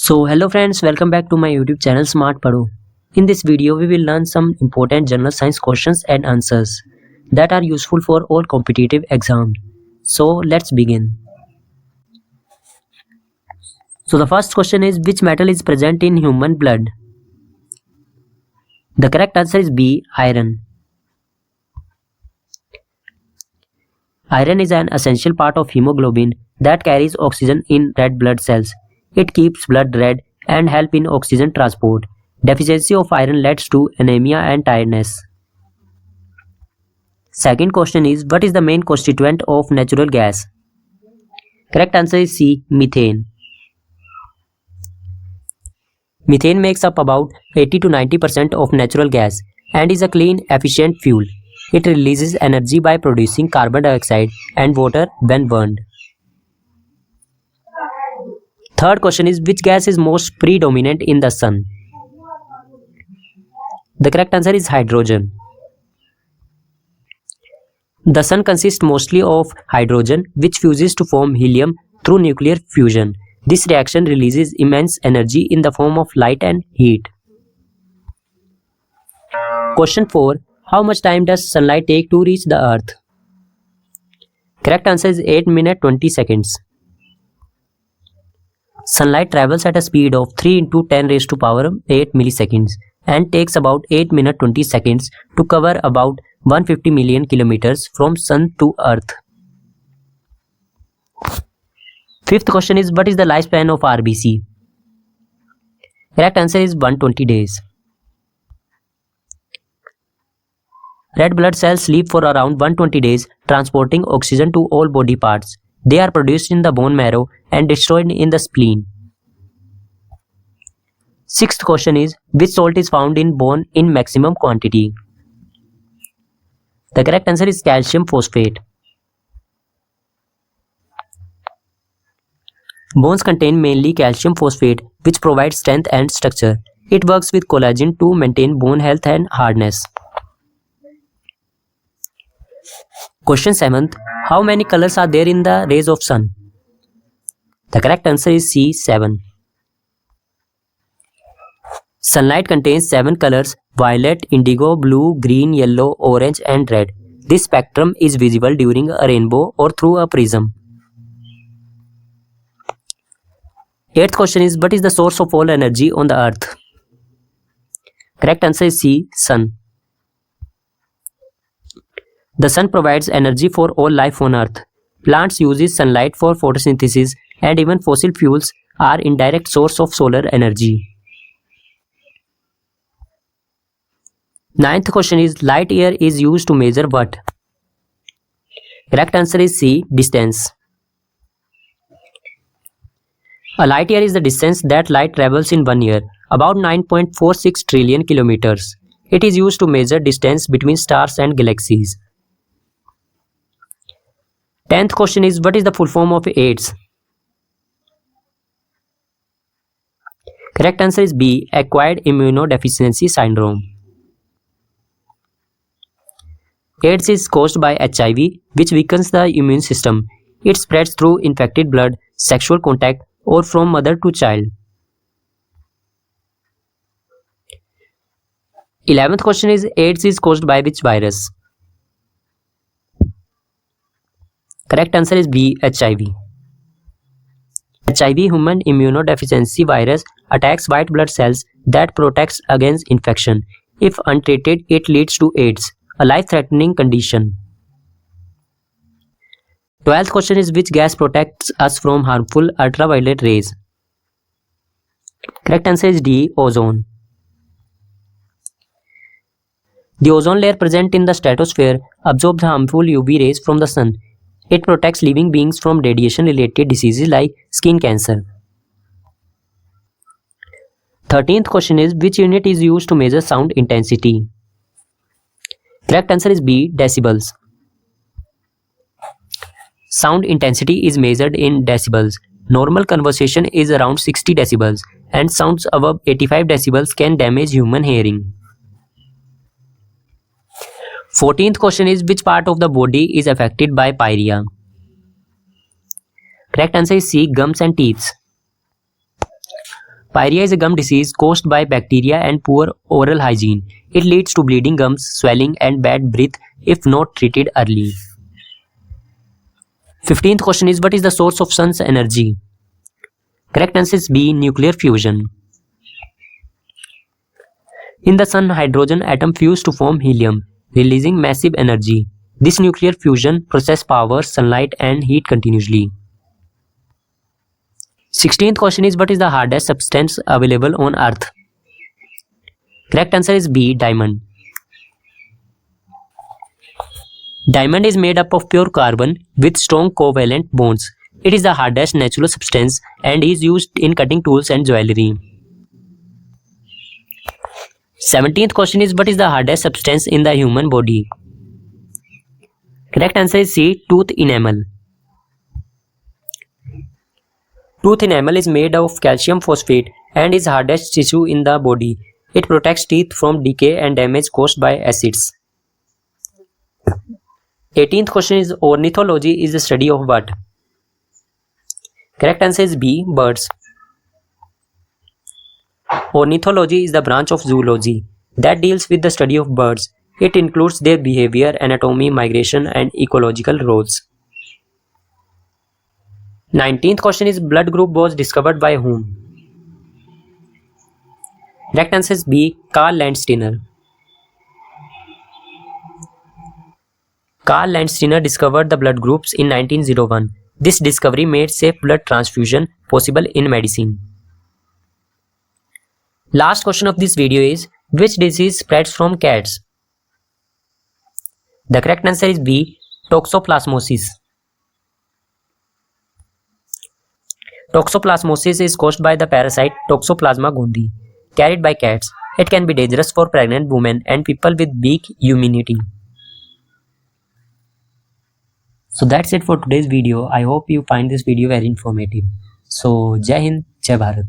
So hello friends, welcome back to my YouTube channel Smart Pado. In this video we will learn some important general science questions and answers that are useful for all competitive exams. So let's begin. So the first question is, which metal is present in human blood? The correct answer is B, iron. Iron is an essential part of hemoglobin that carries oxygen in red blood cells. It keeps blood red and help in oxygen transport. Deficiency of iron leads to anemia and tiredness. Second question is, what is the main constituent of natural gas? Correct answer is C, methane. Methane makes up about 80 to 90% of natural gas and is a clean, efficient fuel. It releases energy by producing carbon dioxide and water when burned. Third question is, which gas is most predominant in the sun? The correct answer is hydrogen. The sun consists mostly of hydrogen, which fuses to form helium through nuclear fusion. This reaction releases immense energy in the form of light and heat. Question 4. How much time does sunlight take to reach the earth? Correct answer is 8 minutes 20 seconds. Sunlight travels at a speed of 3 into 10 raised to power 8 milliseconds and takes about 8 minutes 20 seconds to cover about 150 million kilometers from sun to earth. Fifth question is, what is the lifespan of RBC? Correct answer is 120 days. Red blood cells live for around 120 days, transporting oxygen to all body parts. They are produced in the bone marrow and destroyed in the spleen. Sixth question is, which salt is found in bone in maximum quantity? The correct answer is calcium phosphate. Bones contain mainly calcium phosphate, which provides strength and structure. It works with collagen to maintain bone health and hardness. Question 7th. How many colors are there in the rays of sun? The correct answer is C, 7. Sunlight contains 7 colors: violet, indigo, blue, green, yellow, orange and red. This spectrum is visible during a rainbow or through a prism. 8th question is, what is the source of all energy on the earth? Correct answer is C, sun. The sun provides energy for all life on earth. Plants use sunlight for photosynthesis and even fossil fuels are indirect source of solar energy. 9th question is, light year is used to measure what? Correct answer is C, distance. A light year is the distance that light travels in 1 year, about 9.46 trillion kilometers. It is used to measure distance between stars and galaxies. 10th question is, what is the full form of AIDS? Correct answer is B, acquired immunodeficiency syndrome. AIDS is caused by HIV, which weakens the immune system. It spreads through infected blood, sexual contact, or from mother to child. 11th question is, AIDS is caused by which virus? Correct answer is B, HIV. HIV, human immunodeficiency virus, attacks white blood cells that protects against infection. If untreated, it leads to AIDS, a life-threatening condition. 12th question is, which gas protects us from harmful ultraviolet rays? Correct answer is D, ozone. The ozone layer present in the stratosphere absorbs harmful UV rays from the sun. It protects living beings from radiation-related diseases like skin cancer. 13th question is, which unit is used to measure sound intensity? Correct answer is B, decibels. Sound intensity is measured in decibels. Normal conversation is around 60 decibels, and sounds above 85 decibels can damage human hearing. 14th question is, which part of the body is affected by pyorrhea? Correct answer is C, gums and teeth. Pyorrhea is a gum disease caused by bacteria and poor oral hygiene. It leads to bleeding gums, swelling, and bad breath if not treated early. 15th question is, what is the source of sun's energy? Correct answer is B, nuclear fusion. In the sun, hydrogen atom fuse to form helium, releasing massive energy. This nuclear fusion process powers sunlight and heat continuously. 16th question is, what is the hardest substance available on Earth? Correct answer is B, diamond. Diamond is made up of pure carbon with strong covalent bonds. It is the hardest natural substance and is used in cutting tools and jewelry. 17th question is, what is the hardest substance in the human body? Correct answer is C, tooth enamel. Tooth enamel is made of calcium phosphate and is hardest tissue in the body. It protects teeth from decay and damage caused by acids. 18th question is, ornithology is the study of what? Correct answer is B, birds. Ornithology is the branch of zoology that deals with the study of birds. It includes their behavior, anatomy, migration, and ecological roles. 19th question is, blood group was discovered by whom? Correct answer is B, Karl Landsteiner. Karl Landsteiner discovered the blood groups in 1901. This discovery made safe blood transfusion possible in medicine. Last question of this video is, which disease spreads from cats? The correct answer is B, toxoplasmosis. Toxoplasmosis is caused by the parasite Toxoplasma gondii, carried by cats. It can be dangerous for pregnant women and people with weak immunity. So that's it for today's video. I hope you find this video very informative. So Jai Hind, Jai Bharat.